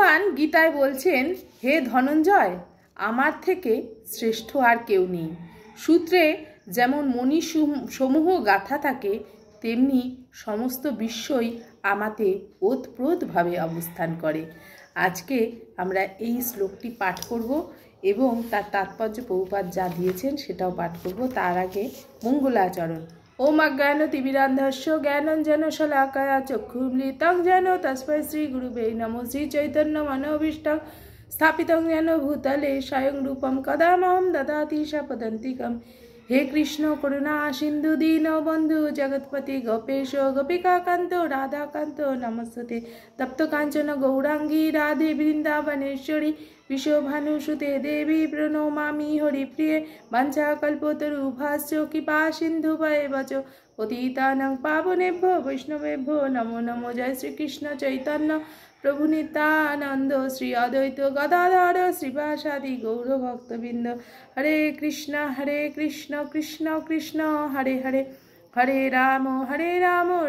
ভগবান গীতায় বলছেন, হে ধনঞ্জয়, আমার থেকে শ্রেষ্ঠ আর কেউ নেই। সূত্রে যেমন মণি সমূহ গাথা থাকে, তেমনি সমস্ত বিশ্বই আমাতে ওতপ্রোতভাবে অবস্থান করে। আজকে আমরা এই শ্লোকটি পাঠ করব এবং তার তাৎপর্য প্রভুপাদ যা দিয়েছেন সেটাও পাঠ করব। তার আগে মঙ্গলাচরণ। ওম অজ্ঞানতিমিরান্ধস্য জ্ঞানাঞ্জনা শলাকায়া চক্ষুর্মৃতং যেন তস্मै শ্রী গুরুবে নমঃ। শ্রী চৈতন্য মনোভীষ্টং স্থাপিতং যেন ভূতলে স্বয়ং রূপম কদামহং দদাতি স্বপদান্তিকম। হে কৃষ্ণ করুণা সিন্ধু দীন বন্ধু জগৎপতি গোপেশ গোপিকাকান্ত রাধাকান্ত নমস্তে। তপ্ত কাঞ্চন গৌরাঙ্গী রাধে বৃন্দাবনেশ্বরী বিশ্বভানুসুতে দেবী প্রণমামি হরিপ্রিয়ে। বাঞ্ছাকল্পতরুভ্যশ্চ কৃপা সিন্ধুভ্যেব চ পতিতানাং পাবনেভ্যো বৈষ্ণবেভ্যো নমো নমো। জয় শ্রীকৃষ্ণ চৈতন্য প্রভু নিত্যানন্দ শ্রী অদ্বৈত গদাধর শ্রীবাসাদি গৌরভক্তবৃন্দ। হরে কৃষ্ণ কৃষ্ণ কৃষ্ণ হরে হরে, হরে রাম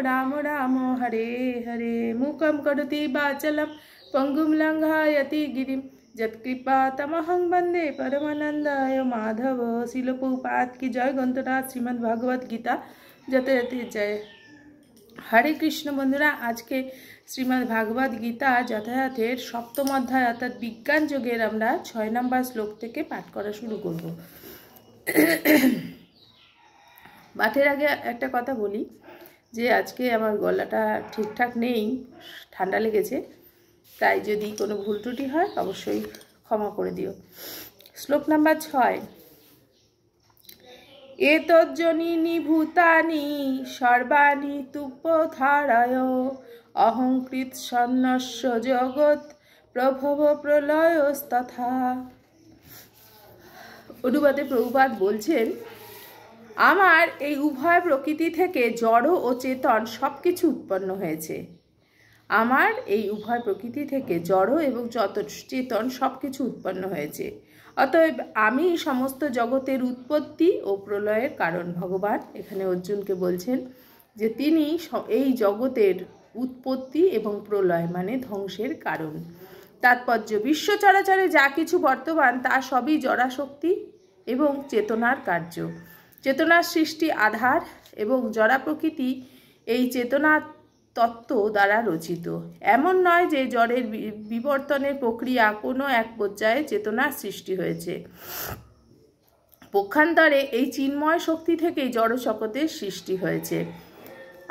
রাম রাম হরে হরে। মূকং করোতি বাচালং পঙ্গুম লঙ্ঘয়তি গিরিম যৎকৃপা তমহং বন্দে পরমানন্দায় মাধব। শিল প্রভুপাদ কি জয়। গ্রন্থরাজ শ্রীমদ্ ভাগবত গীতা যথাযথ জয়। হরে কৃষ্ণ বন্ধুরা, আজকে শ্রীমদ্ ভাগবত গীতা যথাযথের সপ্তম অধ্যায় অর্থাৎ বিজ্ঞান যোগের আমরা 6 নম্বর শ্লোক থেকে পাঠ করা শুরু করব। পাঠের আগে একটা কথা বলি যে আজকে আমার গলাটা ঠিকঠাক নেই, ঠান্ডা লেগেছে, তাই যদি কোনো ভুল ত্রুটি হয় অবশ্যই ক্ষমা করে দিও। শ্লোক নাম্বার 6। এতজ্জনিনি ভূতানি সর্বাণি তুপধারয় অহংকৃত সন্ন্যস্য জগৎ প্রভব প্রলয়স্তথা। অনুবাদে প্রভুপাদ বলছেন, আমার এই উভয় প্রকৃতি থেকে জড় ও চেতন সব কিছু উৎপন্ন হয়েছে। আমার এই উভয় প্রকৃতি থেকে জড় এবং চেতন সব কিছু উৎপন্ন হয়েছে। অতএব আমি সমস্ত জগতের উৎপত্তি ও প্রলয়ের কারণ। ভগবান এখানে অর্জুনকে বলছেন যে তিনি এই জগতের উৎপত্তি এবং প্রলয় মানে ধ্বংসের কারণ। তাৎপর্য, বিশ্ব চরাচরে যা কিছু বর্তমান তা সবই জড়াশক্তি এবং চেতনার কার্য। চেতনার সৃষ্টি আধার এবং জড়া প্রকৃতি এই চেতনার তত্ত্ব দ্বারা রচিত। এমন নয় যে জড়ের বিবর্তনের প্রক্রিয়া কোনো এক পর্যায়ে চেতনার সৃষ্টি হয়েছে। পক্ষান্তরে এই চিন্ময় শক্তি থেকেই জড় জগতের সৃষ্টি হয়েছে।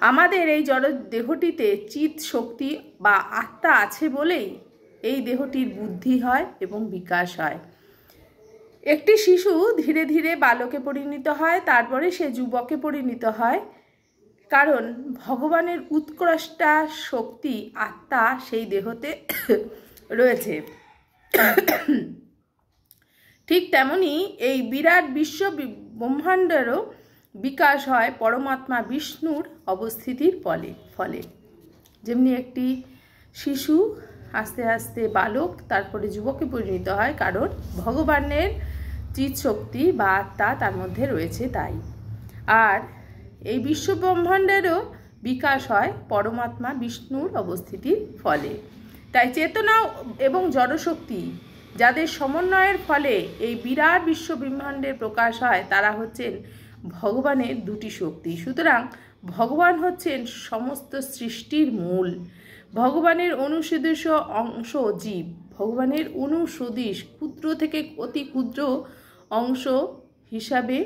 আমাদের এই জড় দেহটিতে চিৎ শক্তি বা আত্মা আছে বলেই এই দেহটির বুদ্ধি হয় এবং বিকাশ হয়। একটি শিশু ধীরে ধীরে বালকে পরিণত হয়, তারপরে সে যুবকে পরিণত হয়, কারণ ভগবানের উৎকৃষ্টা শক্তি আত্মা সেই দেহতে রয়েছে। ঠিক তেমনি এই বিরাট বিশ্ব ব্রহ্মাণ্ডেরও বিকাশ হয় পরমাত্মা বিষ্ণুর অবস্থিতির ফলে। যেমনি একটি শিশু আস্তে আস্তে বালক তারপরে যুবকে পরিণত হয়, কারণ ভগবানের চিৎ শক্তি বা আত্মা তার মধ্যে রয়েছে তাই। আর এই বিশ্ব ব্রহ্মাণ্ডেরও বিকাশ হয় পরমাত্মা বিষ্ণুর অবস্থিতির ফলে। তাই চেতনা এবং জড়শক্তি যাদের সমন্বয়ের ফলে এই বিরাট বিশ্ব ব্রহ্মাণ্ডের প্রকাশ হয়, তারা হচ্ছেন ভগবানের দুটি শক্তি। সুতরাং ভগবান হচ্ছেন সমস্ত সৃষ্টির মূল। ভগবানের অনুসদৃশ অংশ জীব। ভগবানের অনুসদৃশ ক্ষুদ্র থেকে অতি ক্ষুদ্র অংশ হিসাবে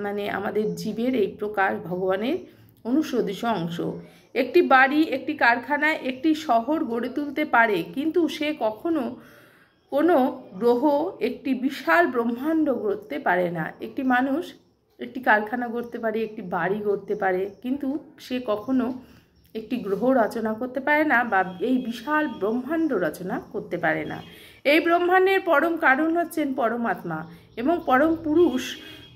মানে আমাদের জীবের এই প্রকাশ ভগবানের অনুসদৃশ অংশ। একটি বাড়ি, একটি কারখানায়, একটি শহর গড়ে তুলতে পারে, কিন্তু সে কখনো কোনো গ্রহ, একটি বিশাল ব্রহ্মাণ্ড গড়তে পারে না। একটি মানুষ একটি কারখানা গড়তে পারে, একটি বাড়ি গড়তে পারে, কিন্তু সে কখনো একটি গ্রহ রচনা করতে পারে না বা এই বিশাল ব্রহ্মাণ্ড রচনা করতে পারে না। এই ব্রহ্মাণ্ডের পরম কারণ হচ্ছেন পরমাত্মা এবং পরম পুরুষ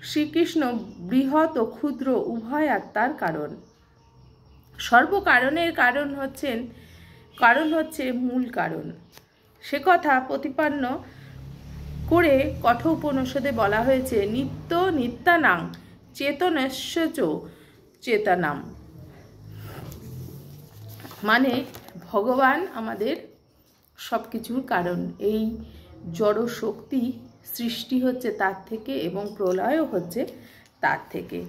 শ্রীকৃষ্ণ বৃহৎ ও ক্ষুদ্র উভয় আত্মার কারণ। সর্বকারণের কারণ হচ্ছে মূল কারণ। সে কথা প্রতিপন্ন করে কঠোপনিষদে বলা হয়েছে, নিত্য নিত্যানাং চেতনস্য চ চেতনাম। মানে ভগবান আমাদের সব কিছুর কারণ। এই জড় শক্তি সৃষ্টি হচ্ছে তার থেকে এবং প্রলয়ও হচ্ছে তার থেকে।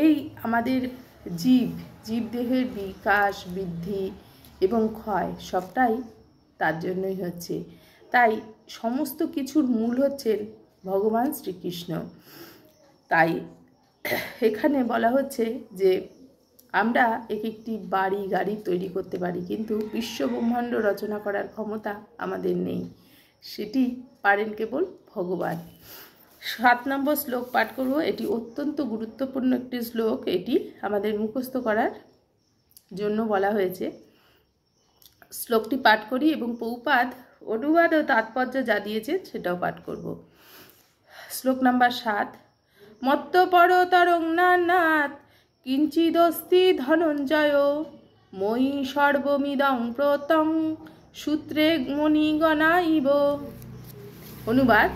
এই আমাদের জীবদেহের বিকাশ, বৃদ্ধি এবং ক্ষয় সবটাই তার জন্যই হচ্ছে। তাই সমস্ত কিছুর মূল হচ্ছেন ভগবান শ্রীকৃষ্ণ। তাই এখানে বলা হচ্ছে যে আমরা একটি বাড়ি গাড়ি তৈরি করতে পারি, কিন্তু বিশ্ব ব্রহ্মাণ্ড রচনা করার ক্ষমতা আমাদের নেই, সেটি পারেন কেবল ভগবান। 7 নম্বর শ্লোক পাঠ করব। এটি অত্যন্ত গুরুত্বপূর্ণ একটি শ্লোক, এটি আমাদের মুখস্থ করার জন্য বলা হয়েছে। শ্লোকটি পাঠ করি এবং প্রভুপাদ অনুবাদ ও তাৎপর্য যা দিয়েছেন সেটাও পাঠ করব। শ্লোক নাম্বার 7। মত্তপরতরং নানাৎ কিঞ্চিদস্তি ধনঞ্জয় মই সর্বমিদং প্রতং সূত্রে মণিগণাইব। অনুবাদ: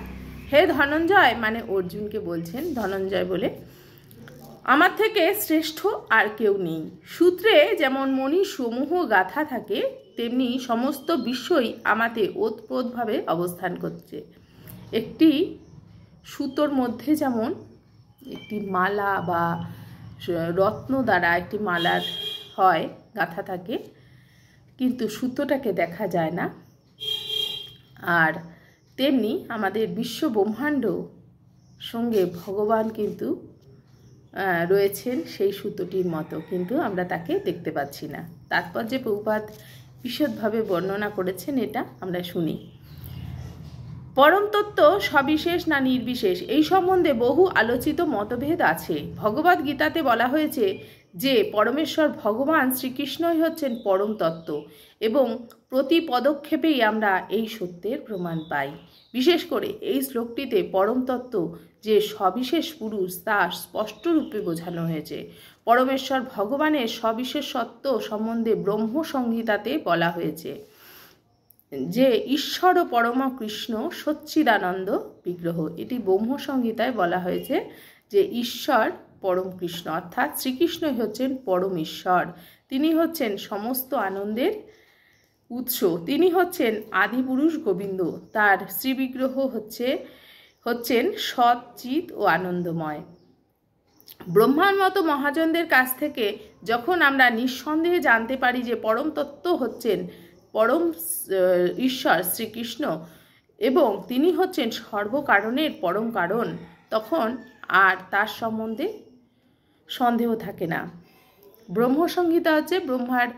হে ধনঞ্জয়, মানে অর্জুনকে বলছেন ধনঞ্জয় বলে, আমার থেকে শ্রেষ্ঠ আর কেউ নেই। সূত্রে যেমন মণি সমূহ গাথা থাকে, তেমনি সমস্ত বিশ্বই আমাতে ওতপ্রোতভাবে অবস্থান করছে। একটি সুতোর মধ্যে যেমন একটি মালা বা রত্ন দ্বারা একটি মালার হয় গাঁথা থাকে, কিন্তু সুতোটাকে দেখা যায় না, আর তেমনি আমাদের বিশ্ব ব্রহ্মাণ্ড সঙ্গে ভগবান কিন্তু রয়েছেন সেই সুতোটির মতো, কিন্তু আমরা তাকে দেখতে পাচ্ছি না। তাৎপর্যে প্রভুপাদ বিশদভাবে বর্ণনা করেছেন, এটা আমরা শুনি। পরম তত্ত্ব সবিশেষ না নির্বিশেষ, এই সম্বন্ধে বহু আলোচিত মতভেদ আছে। ভগবদ গীতাতে বলা হয়েছে যে পরমেশ্বর ভগবান শ্রীকৃষ্ণই হচ্ছেন পরম তত্ত্ব, এবং প্রতি পদক্ষেপেই আমরা এই সত্যের প্রমাণ পাই। বিশেষ করে এই শ্লোকটিতে পরম তত্ত্ব যে সবিশেষ পুরুষ তা স্পষ্টরূপে বোঝানো হয়েছে। পরমেশ্বর ভগবানের সবিশেষ সত্য সম্বন্ধে ব্রহ্ম সংহিতাতে বলা হয়েছে যে ঈশ্বর ও পরম কৃষ্ণ সচ্চিদানন্দ বিগ্রহ। এটি ব্রহ্ম সংহিতায় বলা হয়েছে যে ঈশ্বর পরম কৃষ্ণ, অর্থাৎ শ্রীকৃষ্ণই হচ্ছেন পরম ঈশ্বর। তিনি হচ্ছেন সমস্ত আনন্দের উৎস, তিনি হচ্ছেন আদিপুরুষ গোবিন্দ। তার শ্রীবিগ্রহ হচ্ছেন সৎ, চিৎ ও আনন্দময়। ব্রহ্মার মতো মহাজনদের কাছ থেকে যখন আমরা নিঃসন্দেহে জানতে পারি যে পরম তত্ত্ব হচ্ছেন পরম ঈশ্বর শ্রীকৃষ্ণ এবং তিনি হচ্ছেন সর্বকারণের পরম কারণ, তখন আর তার সম্বন্ধে সন্দেহ থাকে না। ব্রহ্মসংহিতা হচ্ছে ব্রহ্মার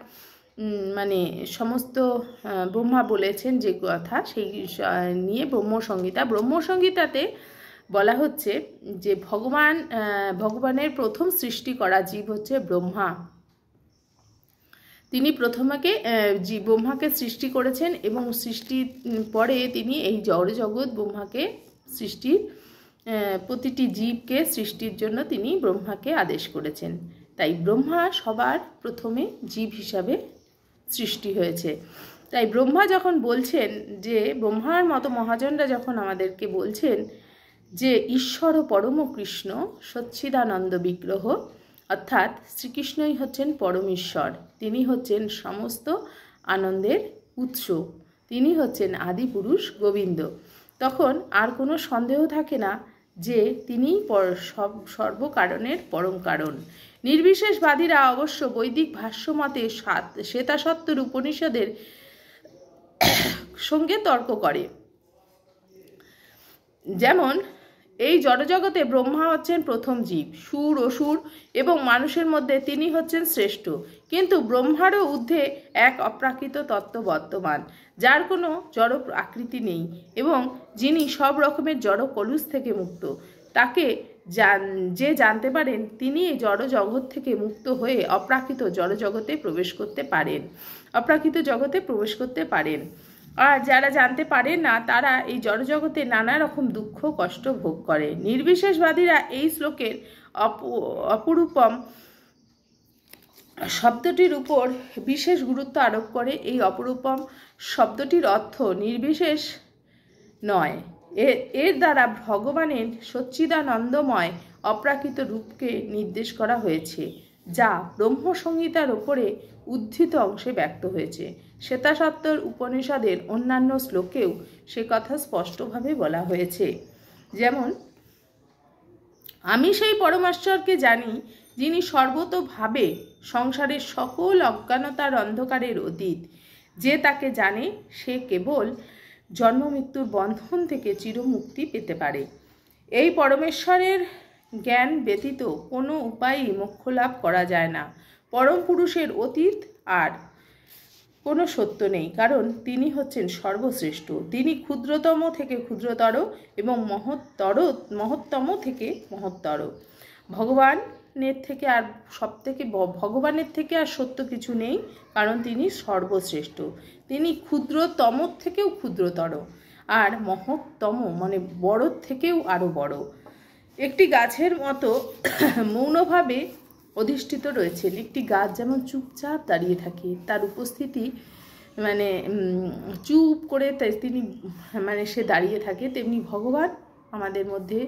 মানে সমস্ত ব্রহ্মা বলেছেন যে কথা, সেই নিয়ে ব্রহ্মসংহিতা। ব্রহ্মসংহিতাতে বলা হচ্ছে যে ভগবানের প্রথম সৃষ্টি করা জীব হচ্ছে ব্রহ্মা। তিনি প্রথমে ব্রহ্মাকে সৃষ্টি করেছেন এবং সৃষ্টির পরে তিনি এই জড়জগৎ ব্রহ্মাকে সৃষ্টির প্রতিটি জীবকে সৃষ্টির জন্য তিনি ব্রহ্মাকে আদেশ করেছেন। তাই ব্রহ্মা সবার প্রথমে জীব হিসাবে সৃষ্টি হয়েছে। তাই ব্রহ্মা যখন বলছেন যে ব্রহ্মার মতো মহাজনরা যখন আমাদেরকে বলছেন যে ঈশ্বর ও পরম কৃষ্ণ সচ্চিদানন্দ বিগ্রহ, অর্থাৎ শ্রীকৃষ্ণই হচ্ছেন পরম ঈশ্বর, তিনি হচ্ছেন সমস্ত আনন্দের উৎস, তিনি হচ্ছেন আদিপুরুষ গোবিন্দ, তখন আর কোনো সন্দেহ থাকে না যে তিনিই সর্বকারণের পরম কারণ। নির্বিশেষবাদীরা অবশ্য বৈদিক ভাষ্যমতে শ্বেতাসত্তর উপনিষদের সঙ্গে তর্ক করে। যেমন এই জড়জগতে ব্রহ্মা হচ্ছেন প্রথম জীব, সুর অসুর এবং মানুষের মধ্যে তিনি হচ্ছেন শ্রেষ্ঠ, কিন্তু ব্রহ্মারও ঊর্ধ্বে এক অপ্রাকৃত তত্ত্ব বর্তমান, যার কোনো জড় আকৃতি নেই এবং যিনি সব রকমের জড় কলুষ থেকে মুক্ত। তাকে যে জানতে পারেন তিনি এই জড় জগৎ থেকে মুক্ত হয়ে অপ্রাকৃত জড়জগতে প্রবেশ করতে পারেন। আর যারা জানতে পারেন না তারা এই জড়জগতে নানা রকম দুঃখ কষ্ট ভোগ করে। নির্বিশেষবাদীরা এই শ্লোকের অপরূপম শব্দটির উপর বিশেষ গুরুত্ব আরোপ করে। এই অপরূপম শব্দটির অর্থ নির্বিশেষ নয়, এর দ্বারা ভগবানের সচ্চিদানন্দময় অপ্রাকৃত রূপকে নির্দেশ করা হয়েছে, যা ব্রহ্মসংহিতার ওপরে উদ্ধৃত অংশে ব্যক্ত হয়েছে। শ্বেতাসত্তর উপনিষদের অন্যান্য শ্লোকেও সে কথা স্পষ্টভাবে বলা হয়েছে। যেমন, আমি সেই পরমেশ্বরকে জানি যিনি সর্বতোভাবে সংসারের সকল অজ্ঞানতার অন্ধকারের অতীত। যে তাকে জানে সে কেবল জন্ম মৃত্যুর বন্ধন থেকে চিরমুক্তি পেতে পারে। এই পরমেশ্বরের জ্ঞান ব্যতীত কোনো উপায়েই মোক্ষ লাভ করা যায় না। পরম পুরুষের অতীত আর কোনো সত্য নেই, কারণ তিনি হচ্ছেন সর্বশ্রেষ্ঠ। তিনি ক্ষুদ্রতম থেকে ক্ষুদ্রতর এবং মহত্তম থেকে মহত্তর। ভগবানের থেকে আর সত্য কিছু নেই, কারণ তিনি সর্বশ্রেষ্ঠ। তিনি ক্ষুদ্রতম থেকেও ক্ষুদ্রতর আর মহত্তম মানে বড় থেকেও আরও বড়। একটি গাছের মতো মৌনভাবে অধিষ্ঠিত রয়েছেন। একটি গাছ যেমন চুপচাপ দাঁড়িয়ে থাকে, তার উপস্থিতি মানে চুপ করে তিনি সে দাঁড়িয়ে থাকে, তেমনি ভগবান আমাদের মধ্যে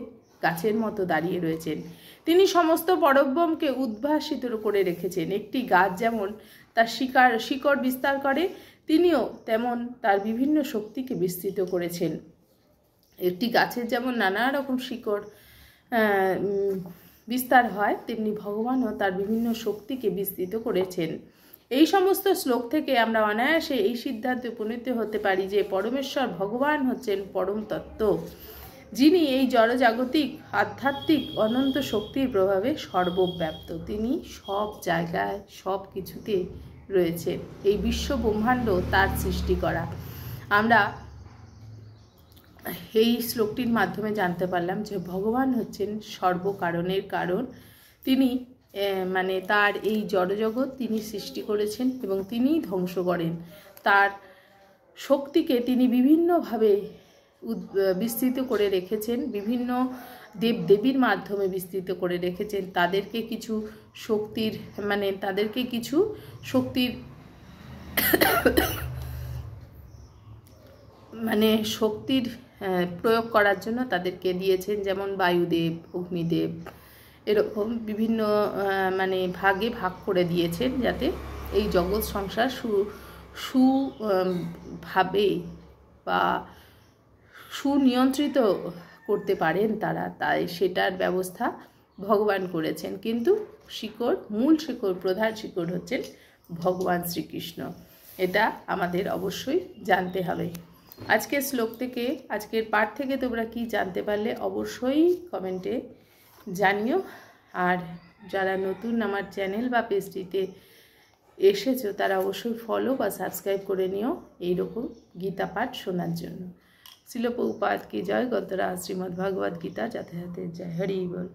গাছের মতো দাঁড়িয়ে রয়েছেন। তিনি সমস্ত পরব্রহ্মকে উদ্ভাসিত করে রেখেছেন। একটি গাছ যেমন তার শিকড় বিস্তার করে, তিনিও তেমন তার বিভিন্ন শক্তিকে বিস্তৃত করেছেন। একটি গাছের যেমন নানা রকম শিকড় বিস্তার হয়, তেমনি ভগবানও তার বিভিন্ন শক্তিকে বিস্তৃত করেছেন। এই সমস্ত শ্লোক থেকে আমরা অনায়াসে এই সিদ্ধান্তে উপনীত হতে পারি যে পরমেশ্বর ভগবান হচ্ছেন পরম তত্ত্ব, যিনি এই জড়জাগতিক আধ্যাত্মিক অনন্ত শক্তির প্রভাবে সর্বব্যাপ্ত। তিনি সব জায়গায় সব কিছুতে রয়েছেন। এই বিশ্ব ব্রহ্মাণ্ড তার সৃষ্টি করা। আমরা এই শ্লোকটির মাধ্যমে জানতে পারলাম যে ভগবান হচ্ছেন সর্বকারণের কারণ। তিনি তার এই জড়জগৎ তিনি সৃষ্টি করেছেন এবং তিনিই ধ্বংস করেন। তার শক্তিকে তিনি বিভিন্নভাবে বিস্তৃত করে রেখেছেন, বিভিন্ন দেবদেবীর মাধ্যমে বিস্তৃত করে রেখেছেন। তাদেরকে কিছু শক্তির প্রয়োগ করার জন্য তাদেরকে দিয়েছেন, যেমন বায়ুদেব, অগ্নিদেব, এরকম বিভিন্ন ভাগে ভাগ করে দিয়েছেন, যাতে এই জগৎ সংসার সুভাবে বা সুনিয়ন্ত্রিত করতে পারেন তারা। তাই সেটার ব্যবস্থা ভগবান করেছেন। কিন্তু প্রধান শিকড় হচ্ছেন ভগবান শ্রীকৃষ্ণ। এটা আমাদের অবশ্যই জানতে হবে। আজকের শ্লোক থেকে, আজকের পাঠ থেকে তোমরা কি জানতে পারলে অবশ্যই কমেন্টে জানিও। আর যারা নতুন আমার চ্যানেল বা পেজটিতে এসেছো তারা অবশ্যই ফলো বা সাবস্ক্রাইব করে নিও এইরকম গীতা পাঠ শোনার জন্য। শিল প্রভুপাদ কি জয়। গদ্রা শ্রীমদ্ ভাগবত গীতা যাতে জয়। হরি বল।